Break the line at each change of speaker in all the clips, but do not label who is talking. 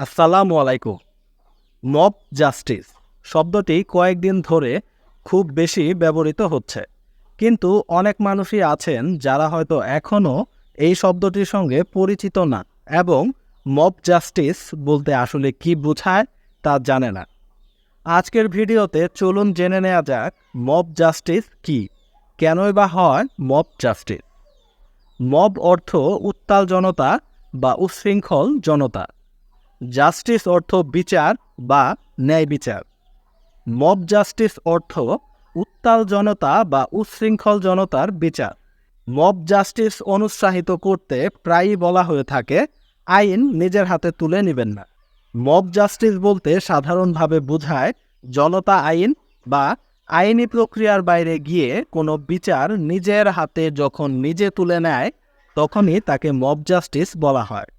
আসসালামু আলাইকুম। Mob justice শব্দটি কয়েকদিন ধরে খুব বেশি ব্যবহৃত হচ্ছে, কিন্তু অনেক মানুষই আছেন যারা হয়তো এখনও এই শব্দটির সঙ্গে পরিচিত না এবং মব জাস্টিস বলতে আসলে কি বোঝায় তা জানে না। আজকের ভিডিওতে চলুন জেনে নেওয়া যাক মব জাস্টিস কি, কেনই বা হয় মব জাস্টিস। মব অর্থ উত্তাল জনতা বা উচ্ছৃঙ্খল জনতা। জাস্টিস অর্থ বিচার বা ন্যায় বিচার। মব জাস্টিস অর্থ উত্তাল জনতা বা উচ্ছৃঙ্খল জনতার বিচার। মব জাস্টিস অনুৎসাহিত করতে প্রায়ই বলা হয়ে থাকে, আইন নিজের হাতে তুলে নেবেন না। মব জাস্টিস বলতে সাধারণভাবে বোঝায় জনতা আইন বা আইনি প্রক্রিয়ার বাইরে গিয়ে কোনো বিচার নিজের হাতে যখন নিজে তুলে নেয়, তখনই তাকে মব জাস্টিস বলা হয়।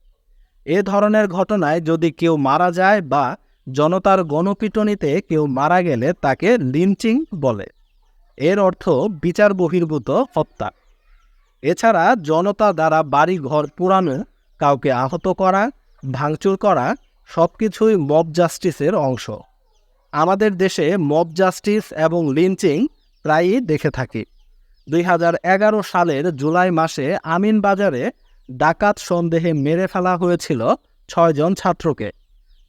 এ ধরনের ঘটনায় যদি কেউ মারা যায় বা জনতার গণপিটুনিতে কেউ মারা গেলে তাকে লিঞ্চিং বলে। এর অর্থ বিচার বহির্ভূত হত্যা। এছাড়া জনতা দ্বারা বাড়ি ঘর পোড়ানো, কাউকে আহত করা, ভাঙচুর করা সবকিছুই মব জাস্টিসের অংশ। আমাদের দেশে মব জাস্টিস এবং লিঞ্চিং প্রায়ই দেখে থাকি। 2011 সালের জুলাই মাসে আমিনবাজারে ডাকাত সন্দেহে মেরে ফেলা হয়েছিল 6 জন ছাত্রকে।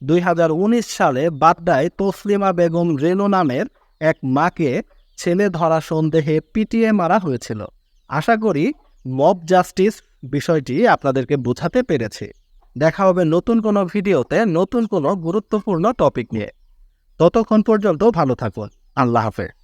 2019 সালে বাড্ডায় তসলিমা বেগম রেনু নামের এক মাকে ছেলে ধরা সন্দেহে পিটিয়ে মারা হয়েছিল। আশা করি মব জাস্টিস বিষয়টি আপনাদেরকে বোঝাতে পেরেছি। দেখা হবে নতুন কোনো ভিডিওতে নতুন কোনো গুরুত্বপূর্ণ টপিক নিয়ে। ততক্ষণ পর্যন্ত ভালো থাকুন। আল্লাহ হাফেজ।